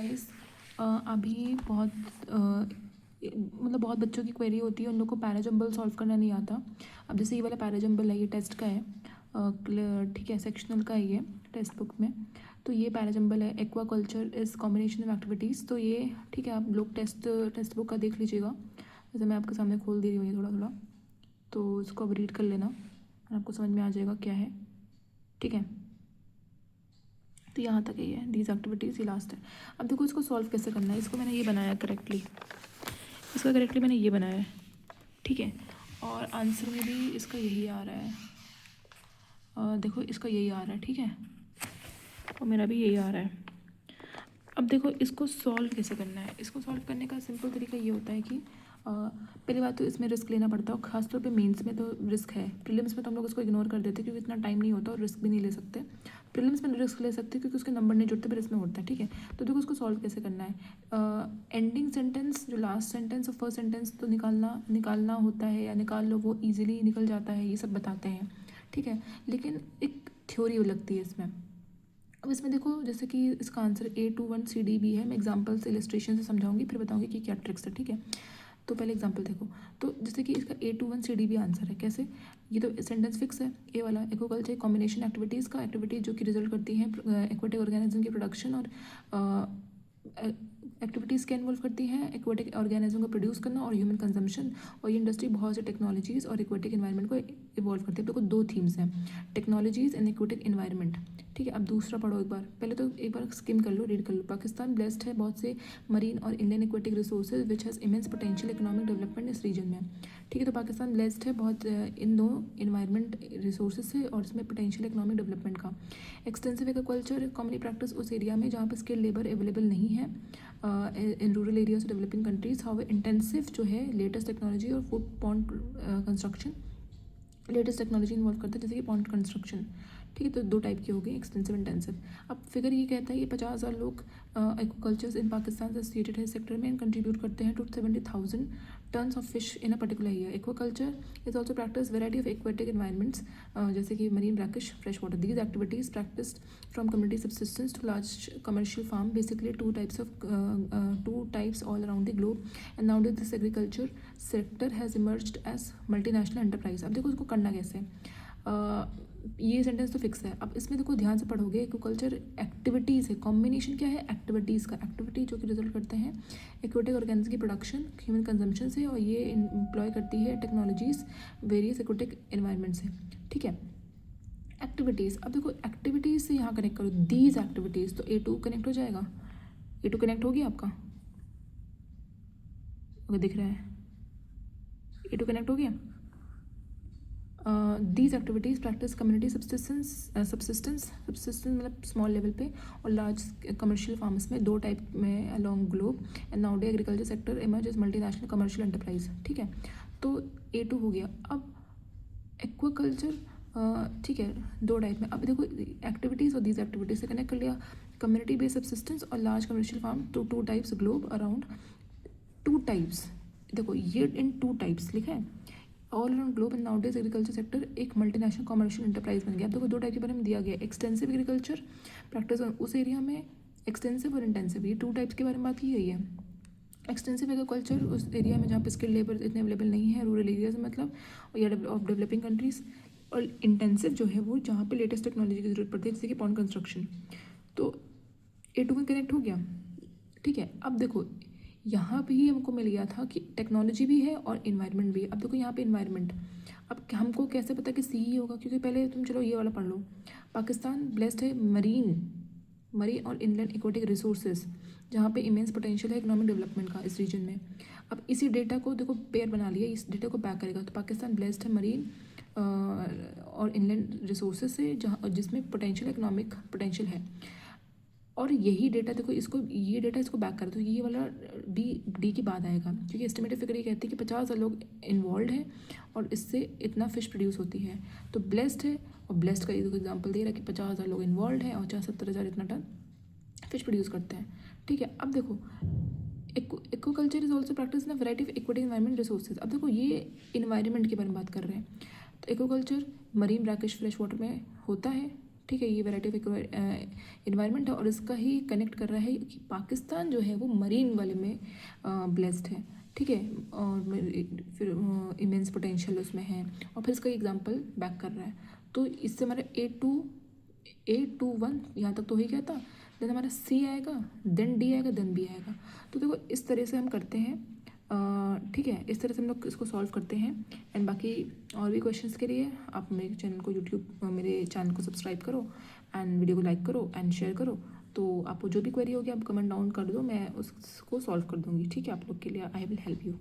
Guys अभी बहुत मतलब बहुत बच्चों की क्वेरी होती है, उन लोग को पैराजम्बल सॉल्व करना नहीं आता। अब जैसे ये वाला पैराजम्बल है, ये टेस्ट का है, ठीक है, सेक्शनल का ही है टेक्स्ट बुक में। तो ये पैराजम्बल है, aquaculture is combination of activities. तो ये ठीक है, आप लोग टेक्स्ट बुक का देख लीजिएगा। जैसे मैं आपके सामने खोल दे रही हूँ ये थोड़ा थोड़ा, तो इसको अब रीड कर लेना और आपको समझ में आ जाएगा क्या है। ठीक है, तो यहाँ तक ही है, दीज एक्टिविटीज़ ये लास्ट है। अब देखो इसको सॉल्व कैसे करना है। इसको मैंने ये बनाया करेक्टली, इसका करेक्टली मैंने ये बनाया है, ठीक है। और आंसर में भी इसका यही आ रहा है, देखो इसका यही आ रहा है, ठीक है, और मेरा भी यही आ रहा है। अब देखो इसको सॉल्व कैसे करना है। इसको सॉल्व करने का सिंपल तरीका ये होता है कि पहली बात तो इसमें रिस्क लेना पड़ता है, और खासतौर पे मेंस में तो रिस्क है। प्रीलिम्स में तो हम लोग उसको इग्नोर कर देते हैं क्योंकि इतना टाइम नहीं होता और रिस्क भी नहीं ले सकते। प्रीलिम्स में रिस्क ले सकते हैं क्योंकि उसके नंबर नहीं जुड़ते, पर इसमें होता है, ठीक है। तो देखो उसको सॉल्व कैसे करना है। एंडिंग सेंटेंस, जो लास्ट सेंटेंस और फर्स्ट सेंटेंस तो निकालना होता है, या निकाल लो, वो ईजिली निकल जाता है, ये सब बताते हैं, ठीक है। लेकिन एक थ्योरी लगती है इसमें। अब इसमें देखो, जैसे कि इसका आंसर A21CD भी है। मैं एग्जांपल्स इलस्ट्रेशन से समझाऊंगी, फिर बताऊंगी कि क्या ट्रिक्स है, ठीक है। तो पहले एग्जांपल देखो, तो जैसे कि इसका A21CD भी आंसर है। कैसे? ये तो सेंटेंस फिक्स है, ए वाला। एक्वाकल्चर कॉम्बिनेशन एक्टिविटीज़ का, एक्टिविटीज जो कि रिजल्ट करती हैं एक्वाटिक ऑर्गेनिज्म की प्रोडक्शन, और एक्टिविटीज़ क्या इन्वॉल्व करती हैं, एक्वाटिक ऑर्गेनिज्म को प्रोड्यूस करना और ह्यूमन कंजम्पशन। और ये इंडस्ट्री बहुत से टेक्नोलॉजीज़ और एक्वाटिक एनवायरनमेंट को इवॉल्व करती है। देखो दो थीम्स हैं, टेक्नोलॉजीज़ एंड एक्वाटिक एनवायरनमेंट, ठीक है। अब दूसरा पढ़ो एक बार, पहले तो एक बार स्किम कर लो, रीड कर लो। पाकिस्तान ब्लेस्ड है बहुत से मरीन और Indian aquatic resources which has immense potential economic development इस रीजन में, ठीक है। तो पाकिस्तान ब्लेस्ड है बहुत इन दो इन्वायरमेंट रिसोर्सेज से, और इसमें पोटेंशियल इकोनॉमिक डेवलपमेंट का। एक्सटेंसिव एग्रीकल्चर कॉमनली प्रैक्टिस उस एरिया में जहाँ पर स्किल्ड लेबर अवेलेबल नहीं है in rural areas developing countries. How intensive जो है लेटेस्ट टेक्नोलॉजी और food pond construction, latest technology involve करता है, जैसे कि पॉन्ड कंस्ट्रक्शन, ठीक है। तो दो टाइप की होगी, एक्सटेंसिव इंटेंसिव। अब फिगर ये कहता है ये 50,000 लोग एक्वाकल्चर्स इन पाकिस्तान से एसोसिएटेड है सेक्टर में, कंट्रीब्यूट करते हैं to 70,000 tons of fish in a particular year. Aquaculture is also practice variety of aquatic environments, जैसे कि marine, brackish, fresh water. These activities practised from community subsistence to large commercial farm, basically two types all around the globe. And now this agriculture sector has emerged as multinational enterprise. अब देखो उसको करना कैसे है। ये sentence तो fix है। अब इसमें देखो ध्यान से पढ़ोगे, एक्वाकल्चर एक्टिविटीज़ है, कॉम्बिनेशन क्या है, एक्टिविटीज़ का। एक्टिविटी जो कि रिजल्ट करते हैं एक्वाटिक ऑर्गेनिज्म की प्रोडक्शन, ह्यूमन कंजम्पशन से, और ये एम्प्लॉय करती है टेक्नोलॉजीज वेरियस एक्वाटिक एनवायरनमेंट से, ठीक है। एक्टिविटीज़, अब देखो एक्टिविटीज़ से यहाँ कनेक्ट करो, दीज एक्टिविटीज़, तो A2 कनेक्ट हो जाएगा। A2 कनेक्ट हो गया आपका, अगर दिख रहा है A2 कनेक्ट हो गया। These activities practice community subsistence मतलब स्मॉल लेवल पे, और लार्ज कमर्शियल फार्म्स में, दो टाइप में along globe. And now day agriculture sector emerge as multinational commercial enterprise, ठीक है। तो A2 हो गया। अब एक्वाकल्चर, ठीक है, दो टाइप में। अब देखो एक्टिविटीज़ और दीज एक्टिविटीज़ से कनेक्ट कर लिया, कम्युनिटी बेस्ड सब्सिस्टेंस और लार्ज कमर्शियल फार्म, तो two types globe around, two types. देखो ये इन टू टाइप्स लिखा है, all around globe and nowadays agriculture sector एक मल्टीनेशनल कमर्शियल एंटरप्राइज बन गया। अब देखो दो टाइप के बारे में दिया गया है, एक्सटेंसिव एग्रीकल्चर प्रैक्टिस उस एरिया में, एक्सटेंसिव और इंटेंसिव, ये टू टाइप्स के बारे में बात की गई है। एक्सटेंसिव एग्रीकल्चर उस एरिया में जहाँ पे स्किल्ड लेबर इतने अवेलेबल नहीं है, रूरल एरियाज में मतलब, और या ऑफ डेवलपिंग कंट्रीज। और इंटेंसिव जो है वो जहाँ पे लेटेस्ट टेक्नोलॉजी की जरूरत पड़ती है, जैसे कि पॉन्ड कंस्ट्रक्शन। तो A2 में कनेक्ट हो गया, ठीक है। अब देखो यहाँ पे ही हमको मिल गया था कि टेक्नोलॉजी भी है और इन्वायरमेंट भी है। अब देखो यहाँ पे इन्वायरमेंट, अब हमको कैसे पता कि सी ही होगा, क्योंकि पहले तुम चलो ये वाला पढ़ लो। पाकिस्तान ब्लेस्ड है मरीन और इनलैंड एक्वाटिक रिसोर्सेज, जहाँ पे इमेंस पोटेंशियल है इकोनॉमिक डेवलपमेंट का इस रीजन में। अब इसी डेटा को देखो पेयर बना लिया, इस डेटा को बैक करेगा, तो पाकिस्तान ब्लेस्ड है मरीन और इनलैंड रिसोर्सेज से, जहाँ जिसमें पोटेंशियल इकोनॉमिक पोटेंशियल है। और यही डेटा देखो, इसको ये डेटा इसको बैक कर, तो ये वाला डी की बात आएगा, क्योंकि एस्टिमेटेड फिगर ये कहती है कि 50,000 लोग इन्वॉल्व हैं और इससे इतना फिश प्रोड्यूस होती है। तो ब्लेस्ड है, और ब्लेस्ड का ये देखो एग्जाम्पल दे रहा है कि 50,000 लोग इन्वॉल्व हैं और 70,000 इतना टन फिश प्रोड्यूस करते हैं, ठीक है। अब देखो aquaculture is also practice in variety of aquatic environment resources. अब देखो ये इन्वायरमेंट के बारे में बात कर रहे हैं, तो aquaculture marine, brackish, fresh water में होता है, ठीक है, ये वैरायटी ऑफ इन्वायरमेंट है और इसका ही कनेक्ट कर रहा है कि पाकिस्तान जो है वो मरीन वाले में ब्लेस्ड है, ठीक है, और फिर इमेंस पोटेंशियल उसमें है, और फिर इसका एग्जांपल बैक कर रहा है। तो इससे हमारा A21 यहाँ तक तो ही गया था, देन हमारा C आएगा, देन D आएगा, देन B आएगा। तो देखो इस तरह से हम करते हैं, ठीक है, इस तरह से हम लोग इसको सॉल्व करते हैं। एंड बाकी और भी क्वेश्चंस के लिए आप मेरे चैनल को मेरे चैनल को सब्सक्राइब करो एंड वीडियो को लाइक करो एंड शेयर करो। तो आपको जो भी क्वेरी होगी आप कमेंट डाउन कर दो, मैं उसको सॉल्व कर दूँगी, ठीक है, आप लोग के लिए आई विल हेल्प यू।